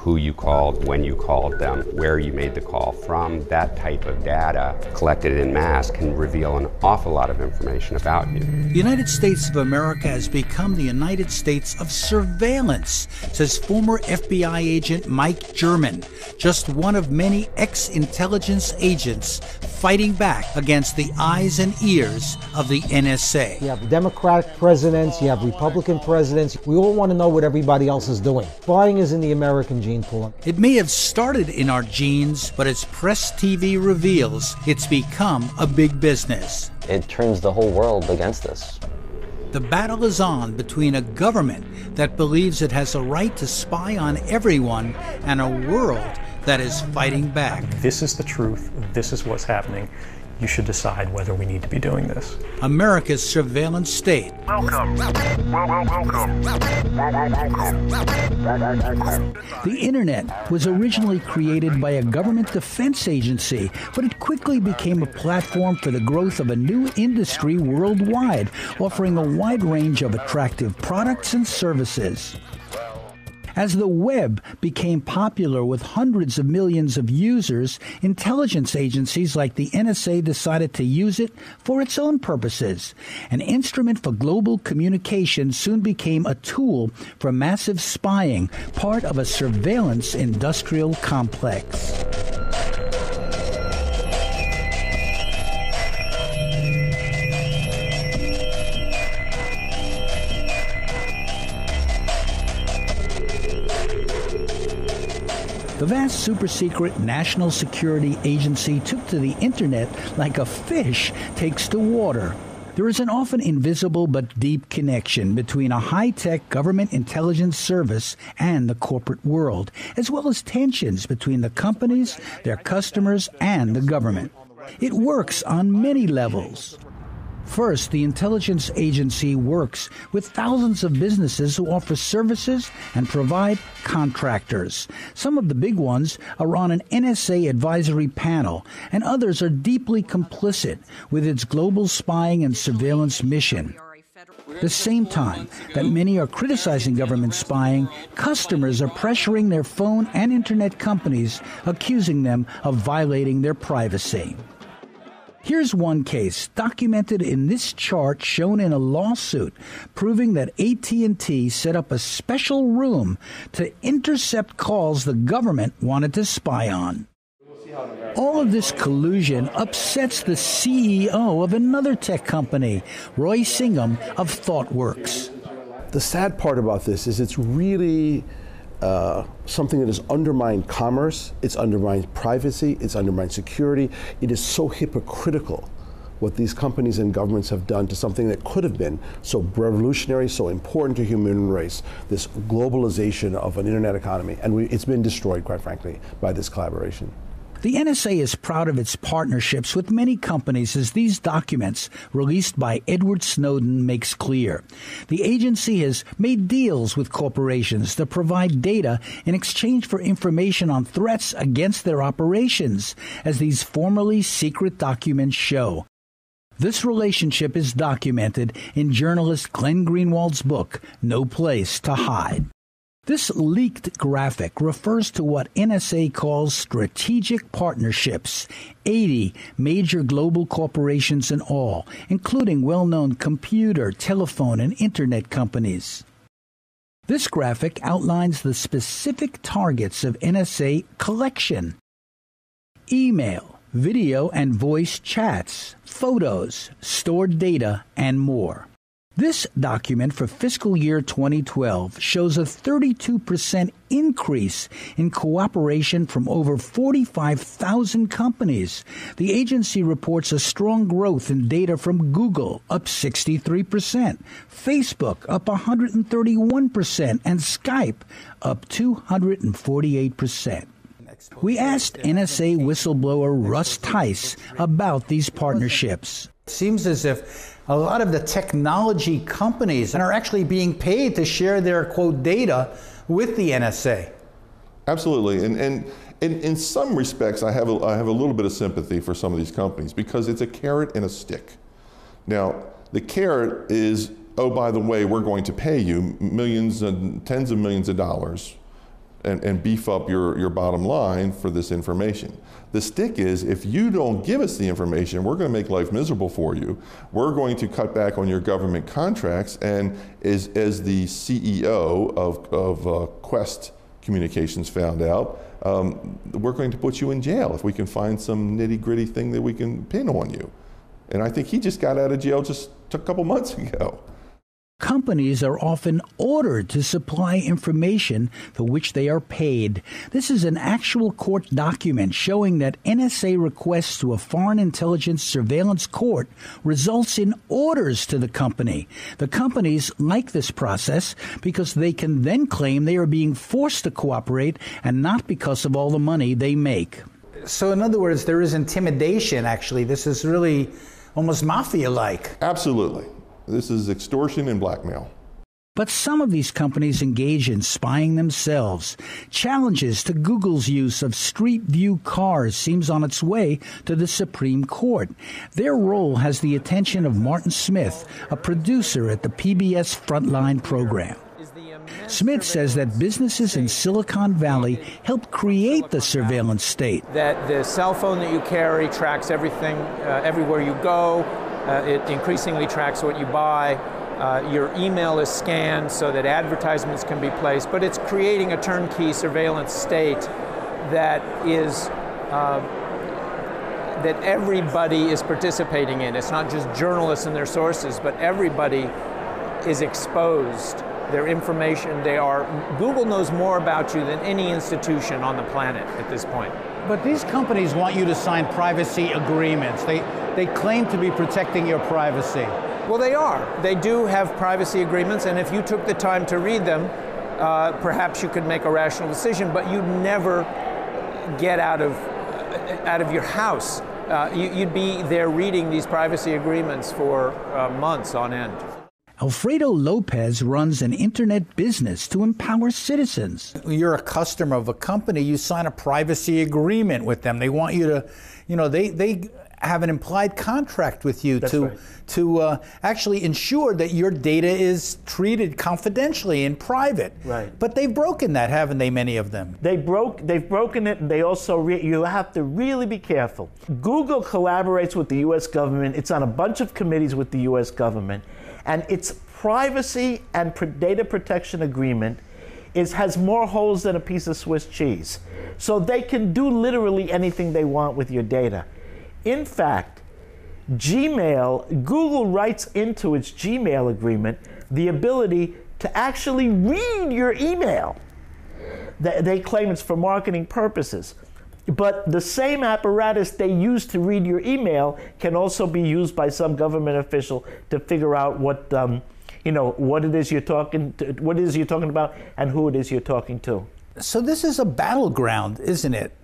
who you called, when you called them, where you made the call from. That type of data collected en masse can reveal an awful lot of information about you. The United States of America has become the United States of surveillance, says former FBI agent Mike German, just one of many ex-intelligence agents fighting back against the eyes and ears of the NSA. You have Democratic presidents, you have Republican presidents. We all want to know what everybody else is doing. Spying is in the American gene pool. It may have started in our genes, but as Press TV reveals, it's become a big business. It turns the whole world against us. The battle is on between a government that believes it has a right to spy on everyone and a world that is fighting back. This is the truth. This is what's happening. You should decide whether we need to be doing this. America's surveillance state. Welcome. Welcome. The internet was originally created by a government defense agency, but it quickly became a platform for the growth of a new industry worldwide, offering a wide range of attractive products and services. As the web became popular with hundreds of millions of users, intelligence agencies like the NSA decided to use it for its own purposes. An instrument for global communication soon became a tool for massive spying, part of a surveillance industrial complex. The vast super-secret National Security Agency took to the internet like a fish takes to water. There is an often invisible but deep connection between a high-tech government intelligence service and the corporate world, as well as tensions between the companies, their customers, and the government. It works on many levels. First, the intelligence agency works with thousands of businesses who offer services and provide contractors. Some of the big ones are on an NSA advisory panel, and others are deeply complicit with its global spying and surveillance mission. At the same time that many are criticizing government spying, customers are pressuring their phone and internet companies, accusing them of violating their privacy. Here's one case documented in this chart shown in a lawsuit proving that AT&T set up a special room to intercept calls the government wanted to spy on. All of this collusion upsets the CEO of another tech company, Roy Singham of ThoughtWorks. The sad part about this is it's really something that has undermined commerce, it's undermined privacy, it's undermined security. It is so hypocritical what these companies and governments have done to something that could have been so revolutionary, so important to the human race, this globalization of an internet economy. And it's been destroyed, quite frankly, by this collaboration. The NSA is proud of its partnerships with many companies, as these documents released by Edward Snowden makes clear. The agency has made deals with corporations to provide data in exchange for information on threats against their operations, as these formerly secret documents show. This relationship is documented in journalist Glenn Greenwald's book, No Place to Hide. This leaked graphic refers to what NSA calls strategic partnerships, 80 major global corporations in all, including well-known computer, telephone, and internet companies. This graphic outlines the specific targets of NSA collection: email, video and voice chats, photos, stored data, and more. This document for fiscal year 2012 shows a 32% increase in cooperation from over 45,000 companies. The agency reports a strong growth in data from Google, up 63%, Facebook, up 131%, and Skype, up 248%. We asked NSA whistleblower Russ Tice about these partnerships. It seems as if a lot of the technology companies are actually being paid to share their, quote, data with the NSA. Absolutely. And in some respects, I have a little bit of sympathy for some of these companies because it's a carrot and a stick. Now, the carrot is, oh, by the way, we're going to pay you millions and tens of millions of dollars and beef up your bottom line for this information. The stick is, if you don't give us the information, we're going to make life miserable for you. We're going to cut back on your government contracts, and as the CEO of Quest Communications found out, we're going to put you in jail if we can find some nitty-gritty thing that we can pin on you. And I think he just got out of jail just a couple months ago. Companies are often ordered to supply information for which they are paid. This is an actual court document showing that NSA requests to a foreign intelligence surveillance court results in orders to the company. The companies like this process because they can then claim they are being forced to cooperate and not because of all the money they make. So in other words, there is intimidation, actually. This is really almost mafia-like. Absolutely. This is extortion and blackmail. But some of these companies engage in spying themselves. Challenges to Google's use of Street View cars seems on its way to the Supreme Court. Their role has the attention of Martin Smith, a producer at the PBS Frontline program. Smith says that businesses in Silicon Valley helped create the surveillance state. That the cell phone that you carry tracks everything, everywhere you go. It increasingly tracks what you buy. Your email is scanned so that advertisements can be placed, but it's creating a turnkey surveillance state that is that everybody is participating in. It's not just journalists and their sources, but everybody is exposed. Their information, Google knows more about you than any institution on the planet at this point. But these companies want you to sign privacy agreements. They claim to be protecting your privacy. Well, they are. They do have privacy agreements, and if you took the time to read them, perhaps you could make a rational decision, but you'd never get out of your house. You'd be there reading these privacy agreements for months on end. Alfredo Lopez runs an internet business to empower citizens. You're a customer of a company, you sign a privacy agreement with them. They want you to, they have an implied contract with you to actually ensure that your data is treated confidentially and private. Right. But they've broken that, haven't they, many of them? They've broken it, and they also, you have to really be careful. Google collaborates with the U.S. government. It's on a bunch of committees with the U.S. government. And its privacy and data protection agreement has more holes than a piece of Swiss cheese. So they can do literally anything they want with your data. In fact, Google writes into its Gmail agreement the ability to actually read your email. They claim it's for marketing purposes. But the same apparatus they use to read your email can also be used by some government official to figure out what it is you're talking about, and who it is you're talking to. So this is a battleground, isn't it?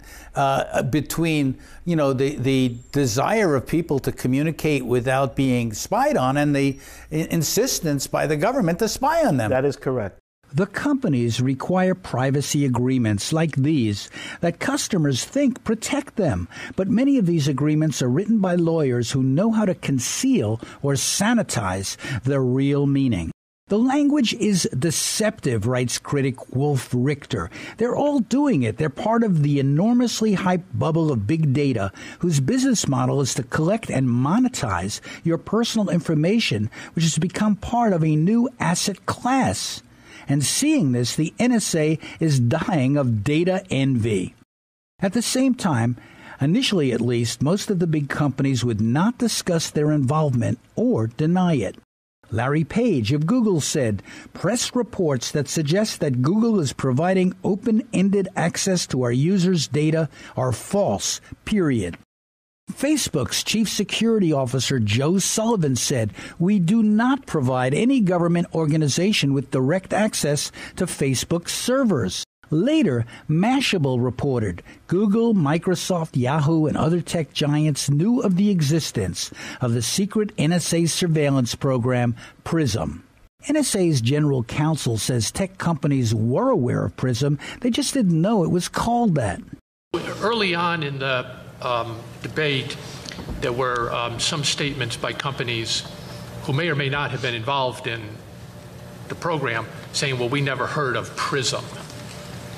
Between the desire of people to communicate without being spied on and the insistence by the government to spy on them. That is correct. The companies require privacy agreements like these that customers think protect them. But many of these agreements are written by lawyers who know how to conceal or sanitize their real meaning. The language is deceptive, writes critic Wolf Richter. They're all doing it. They're part of the enormously hyped bubble of big data, whose business model is to collect and monetize your personal information, which has become part of a new asset class. And seeing this, the NSA is dying of data envy. At the same time, initially at least, most of the big companies would not discuss their involvement or deny it. Larry Page of Google said, press reports that suggest that Google is providing open-ended access to our users' data are false, period. Facebook's chief security officer, Joe Sullivan, said, we do not provide any government organization with direct access to Facebook's servers. Later, Mashable reported Google, Microsoft, Yahoo, and other tech giants knew of the existence of the secret NSA surveillance program, PRISM. NSA's general counsel says tech companies were aware of PRISM, they just didn't know it was called that. Early on in the debate, there were some statements by companies who may or may not have been involved in the program saying, well, we never heard of PRISM.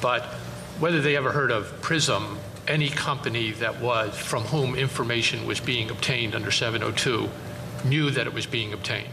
but whether they ever heard of PRISM, any company that was from whom information was being obtained under 702 knew that it was being obtained.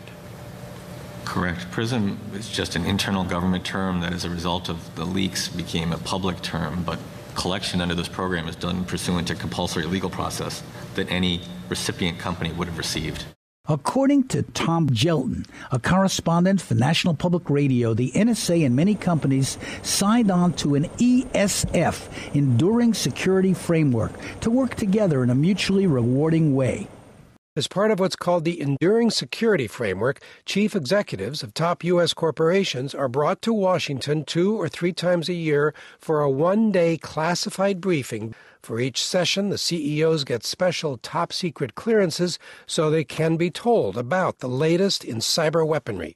Correct. PRISM is just an internal government term that as a result of the leaks became a public term, but collection under this program is done pursuant to compulsory legal process that any recipient company would have received. According to Tom Gelton, a correspondent for National Public Radio, the NSA and many companies signed on to an ESF, Enduring Security Framework, to work together in a mutually rewarding way. As part of what's called the Enduring Security Framework, chief executives of top U.S. corporations are brought to Washington 2 or 3 times a year for a one-day classified briefing. For each session, the CEOs get special top-secret clearances so they can be told about the latest in cyber weaponry.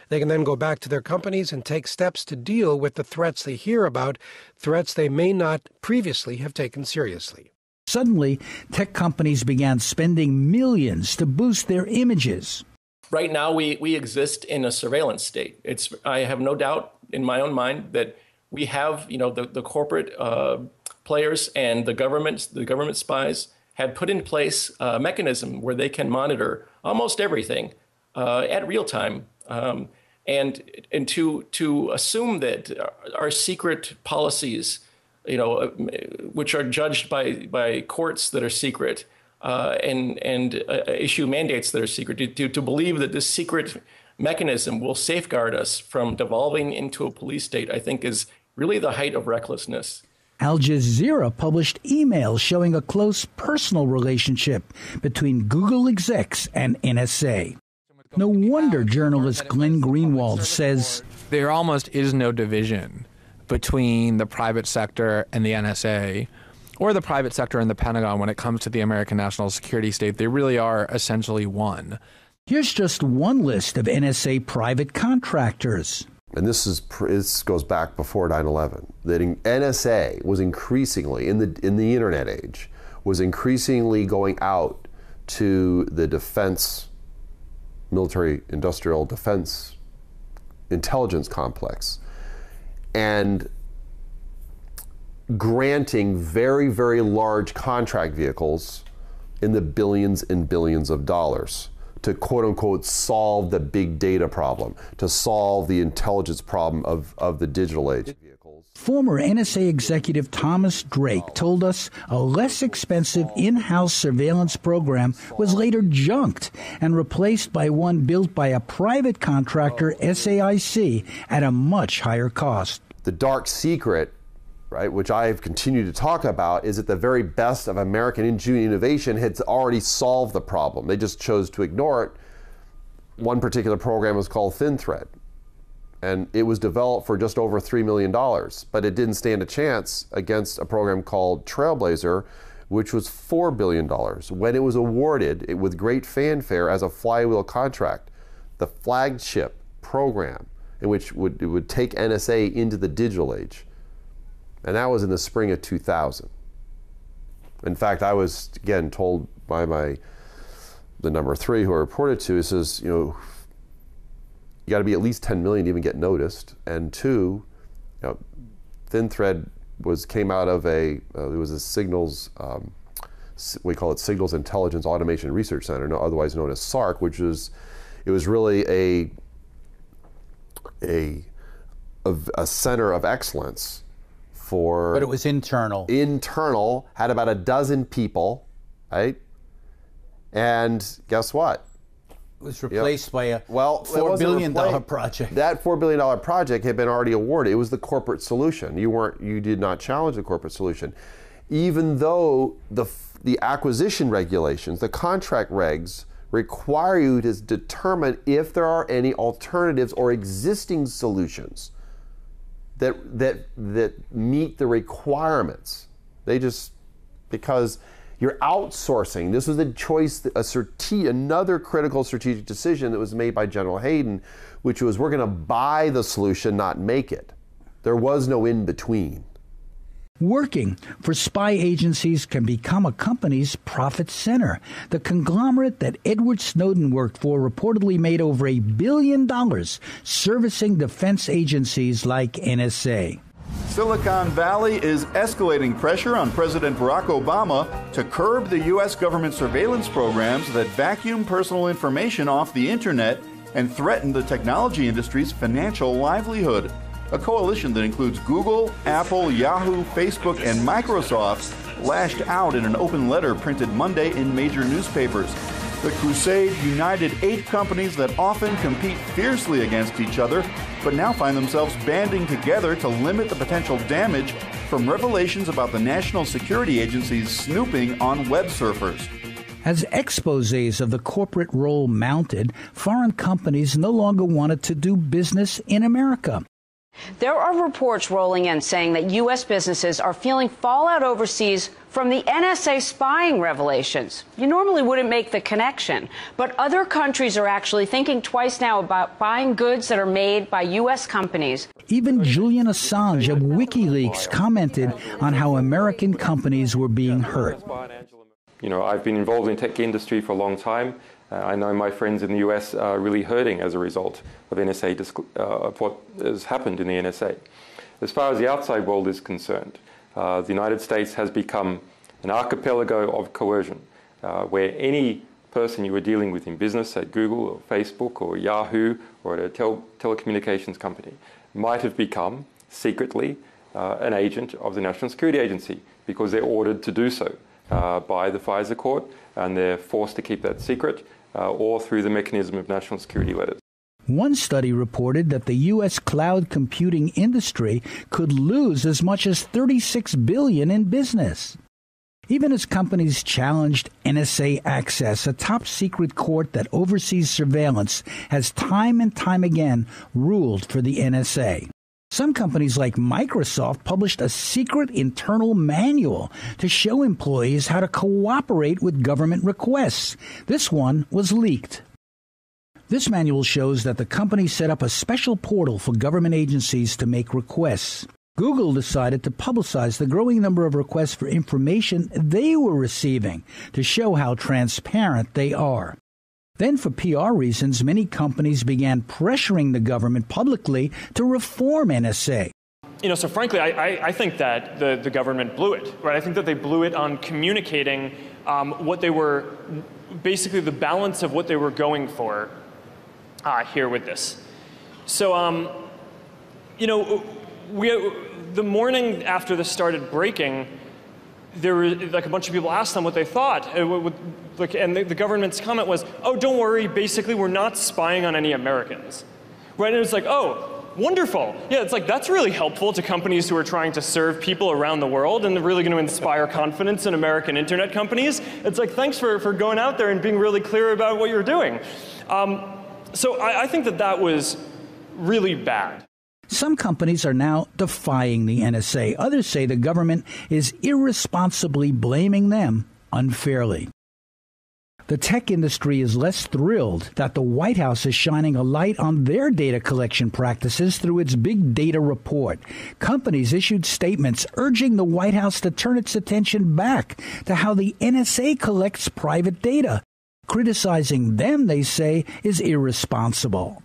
They can then go back to their companies and take steps to deal with the threats they hear about, threats they may not previously have taken seriously. Suddenly, tech companies began spending millions to boost their images. Right now, we exist in a surveillance state. I have no doubt in my own mind that we have, the corporate players and the government spies had put in place a mechanism where they can monitor almost everything at real time. And to assume that our secret policies, which are judged by courts that are secret, and issue mandates that are secret, to believe that this secret mechanism will safeguard us from devolving into a police state, I think is really the height of recklessness. Al Jazeera published emails showing a close personal relationship between Google execs and NSA. No wonder journalist Glenn Greenwald says, there almost is no division between the private sector and the NSA, or the private sector and the Pentagon when it comes to the American national security state. They really are essentially one. Here's just one list of NSA private contractors. And this goes back before 9/11. That NSA was increasingly, in the internet age, was increasingly going out to the defense, military industrial defense intelligence complex, and granting very, very large contract vehicles in the billions and billions of dollars to quote unquote solve the big data problem, to solve the intelligence problem of the digital age. Former NSA executive Thomas Drake told us a less expensive in-house surveillance program was later junked and replaced by one built by a private contractor, SAIC, at a much higher cost. The dark secret, right, which I've continued to talk about, is that the very best of American engineering innovation had already solved the problem. They just chose to ignore it. One particular program was called ThinThread, and it was developed for just over $3 million, but it didn't stand a chance against a program called Trailblazer, which was $4 billion. When it was awarded with great fanfare as a flywheel contract, the flagship program in which it would take NSA into the digital age. And that was in the spring of 2000. In fact, I was, again, told by the number 3 who I reported to, it says, you got to be at least 10 million to even get noticed. And 2, ThinThread came out of there was a signals, we call it Signals Intelligence Automation Research Center, otherwise known as SARC, it was really a center of excellence. But it was internal. Internal, had about a dozen people, right? And guess what? It was replaced by a $4 billion project. That $4 billion project had been already awarded. It was the corporate solution. You did not challenge the corporate solution. Even though the acquisition regulations, the contract regs, require you to determine if there are any alternatives or existing solutions that meet the requirements. Because you're outsourcing. This was a choice, another critical strategic decision that was made by General Hayden, which was we're going to buy the solution, not make it. There was no in between. Working for spy agencies can become a company's profit center. The conglomerate that Edward Snowden worked for reportedly made over $1 billion servicing defense agencies like NSA. Silicon Valley is escalating pressure on President Barack Obama to curb the U.S. government surveillance programs that vacuum personal information off the internet and threaten the technology industry's financial livelihood. A coalition that includes Google, Apple, Yahoo, Facebook, and Microsoft lashed out in an open letter printed Monday in major newspapers. The crusade united 8 companies that often compete fiercely against each other, but now find themselves banding together to limit the potential damage from revelations about the National Security Agency's snooping on web surfers. As exposés of the corporate role mounted, foreign companies no longer wanted to do business in America. There are reports rolling in saying that U.S. businesses are feeling fallout overseas from the NSA spying revelations. You normally wouldn't make the connection, but other countries are actually thinking twice now about buying goods that are made by U.S. companies. Even Julian Assange of WikiLeaks commented on how American companies were being hurt. You know, I've been involved in the tech industry for a long time. I know my friends in the US are really hurting as a result of of what has happened in the NSA. As far as the outside world is concerned, the United States has become an archipelago of coercion, where any person you were dealing with in business at Google or Facebook or Yahoo or at a telecommunications company might have become secretly an agent of the National Security Agency because they're ordered to do so by the FISA court, and they're forced to keep that secret or through the mechanism of national security letters. One study reported that the U.S. cloud computing industry could lose as much as $36 billion in business. Even as companies challenged NSA access, a top-secret court that oversees surveillance has time and time again ruled for the NSA. Some companies like Microsoft published a secret internal manual to show employees how to cooperate with government requests. This one was leaked. This manual shows that the company set up a special portal for government agencies to make requests. Google decided to publicize the growing number of requests for information they were receiving to show how transparent they are. Then, for PR reasons, many companies began pressuring the government publicly to reform NSA. You know, so frankly, I think that the government blew it, right? I think that they blew it on communicating what they were, basically the balance of what they were going for here with this. So, you know, the morning after this started breaking, there were like a bunch of people asked them what they thought, and the government's comment was, "Oh, don't worry. Basically, we're not spying on any Americans." Right? And it was like, "Oh, wonderful. Yeah, it's like that's really helpful to companies who are trying to serve people around the world, and they're really going to inspire confidence in American internet companies." It's like, thanks for going out there and being really clear about what you're doing. So I think that was really bad. Some companies are now defying the NSA. Others say the government is irresponsibly blaming them unfairly. The tech industry is less thrilled that the White House is shining a light on their data collection practices through its big data report. Companies issued statements urging the White House to turn its attention back to how the NSA collects private data. Criticizing them, they say, is irresponsible.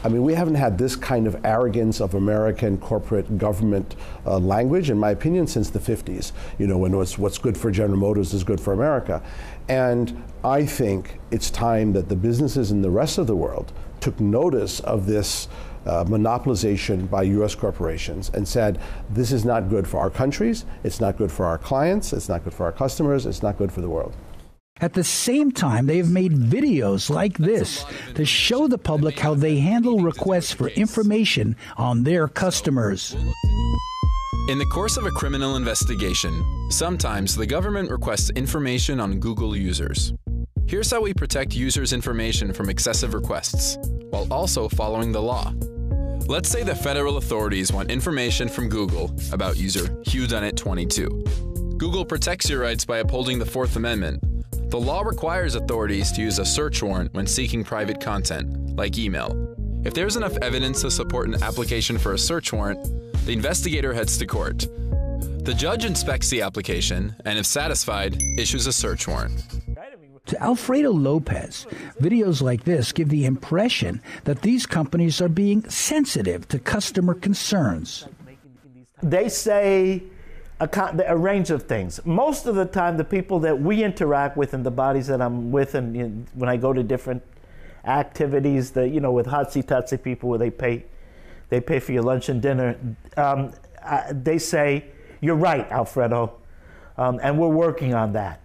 I mean, we haven't had this kind of arrogance of American corporate government language, in my opinion, since the 50s. You know, when what's good for General Motors is good for America. And I think it's time that the businesses in the rest of the world took notice of this monopolization by U.S. corporations and said, this is not good for our countries, it's not good for our clients, it's not good for our customers, it's not good for the world. At the same time, they have made videos like this to show the public how they handle requests for information on their customers. In the course of a criminal investigation, sometimes the government requests information on Google users. Here's how we protect users' information from excessive requests, while also following the law. Let's say the federal authorities want information from Google about user HughDunnit22. Google protects your rights by upholding the Fourth Amendment. The law requires authorities to use a search warrant when seeking private content, like email. If there's enough evidence to support an application for a search warrant, the investigator heads to court. The judge inspects the application, and if satisfied, issues a search warrant. To Alfredo Lopez, videos like this give the impression that these companies are being sensitive to customer concerns. They say a range of things. Most of the time, the people that we interact with and the bodies that I'm with, and when I go to different activities, that with hotsy-totsy people where they pay for your lunch and dinner, they say, "You're right, Alfredo, and we're working on that."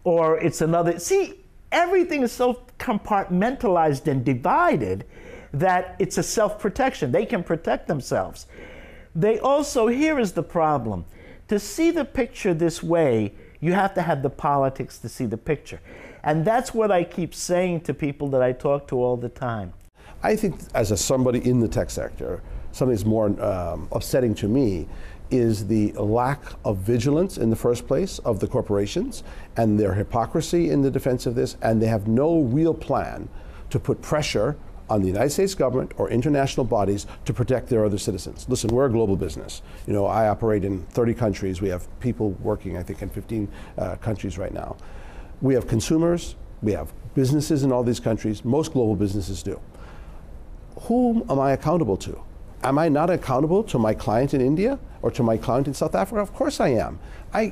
Or it's another. See, everything is so compartmentalized and divided that it's a self-protection. They can protect themselves. They also, here is the problem. To see the picture this way, you have to have the politics to see the picture. And that's what I keep saying to people that I talk to all the time. I think as somebody in the tech sector, something that's more upsetting to me is the lack of vigilance in the first place of the corporations and their hypocrisy in the defense of this, and they have no real plan to put pressure on the United States government or international bodies to protect their other citizens. Listen, we're a global business. I operate in 30 countries. We have people working, I think, in 15 countries right now. We have consumers, we have businesses in all these countries. Most global businesses do. Whom am I accountable to? Am I not accountable to my client in India or to my client in South Africa? Of course I am.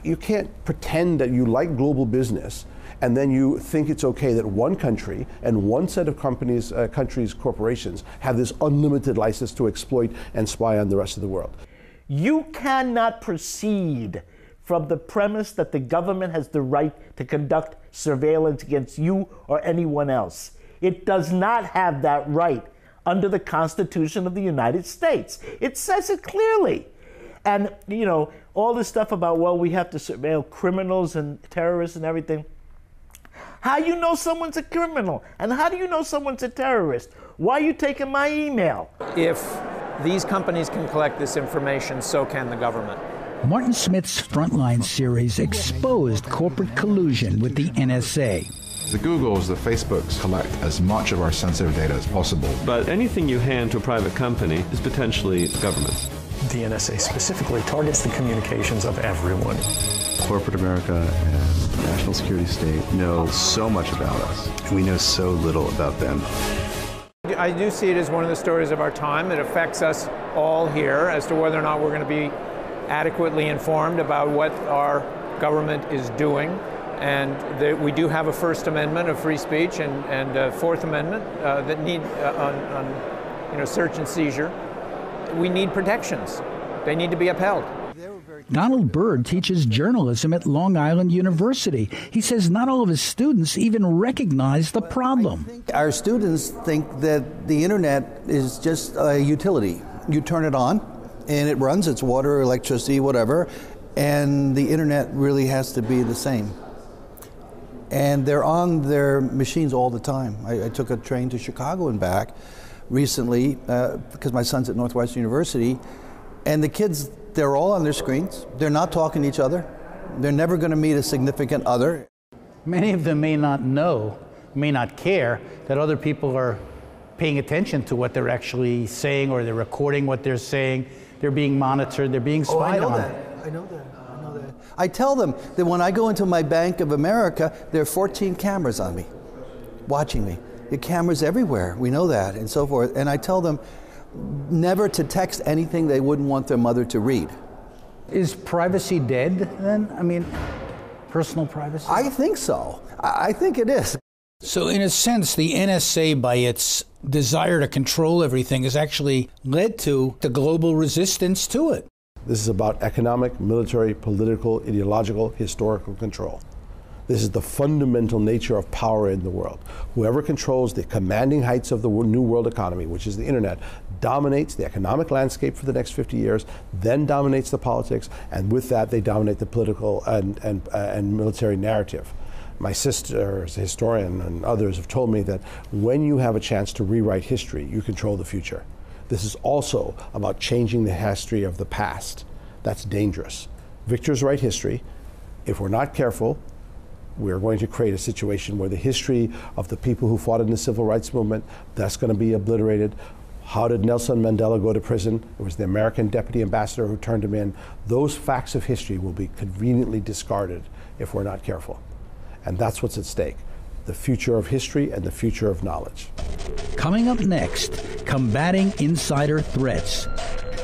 You can't pretend that you like global business and then you think it's okay that one country and one set of countries, corporations, have this unlimited license to exploit and spy on the rest of the world. You cannot proceed from the premise that the government has the right to conduct surveillance against you or anyone else. It does not have that right under the Constitution of the United States. It says it clearly. And, all this stuff about, we have to surveil criminals and terrorists and everything. How you know someone's a criminal? And how do you know someone's a terrorist? Why are you taking my email? If these companies can collect this information, so can the government. Martin Smith's Frontline series exposed corporate collusion with the NSA. The Googles, the Facebooks collect as much of our sensitive data as possible. But anything you hand to a private company is potentially government. The NSA specifically targets the communications of everyone. Corporate America and the national security state know so much about us, and we know so little about them. I do see it as one of the stories of our time. It affects us all here as to whether or not we're going to be adequately informed about what our government is doing. And we do have a First Amendment of free speech and a Fourth Amendment that need on search and seizure. We need protections. They need to be upheld. Donald Byrd teaches journalism at Long Island University. He says not all of his students even recognize the problem. Our students think that the internet is just a utility. You turn it on and it runs, it's water, electricity, whatever, and the internet really has to be the same. And they're on their machines all the time. I took a train to Chicago and back recently because my son's at Northwestern University, and the kids, they're all on their screens. They're not talking to each other. They're never going to meet a significant other. Many of them may not know, may not care that other people are paying attention to what they're actually saying, or they're recording what they're saying. They're being monitored. They're being spied on. I know that. I tell them that when I go into my Bank of America, there are 14 cameras on me, watching me. The cameras everywhere. We know that, and so forth. And I tell them never to text anything they wouldn't want their mother to read. Is privacy dead then? I mean, personal privacy? I think so. I think it is. So in a sense, the NSA, by its desire to control everything, has actually led to the global resistance to it. This is about economic, military, political, ideological, historical control. This is the fundamental nature of power in the world. Whoever controls the commanding heights of the new world economy, which is the internet, dominates the economic landscape for the next 50 years, then dominates the politics, and with that they dominate the political and military narrative. My sister, as a historian, and others have told me that when you have a chance to rewrite history, you control the future. This is also about changing the history of the past. That's dangerous. Victors write history. If we're not careful, we're going to create a situation where the history of the people who fought in the civil rights movement, that's going to be obliterated. How did Nelson Mandela go to prison? It was the American deputy ambassador who turned him in. Those facts of history will be conveniently discarded if we're not careful. And that's what's at stake. The future of history and the future of knowledge. Coming up next, combating insider threats.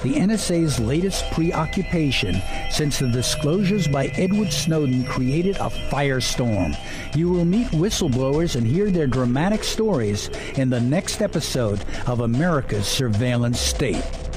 the NSA's latest preoccupation since the disclosures by Edward Snowden created a firestorm. You will meet whistleblowers and hear their dramatic stories in the next episode of America's Surveillance State.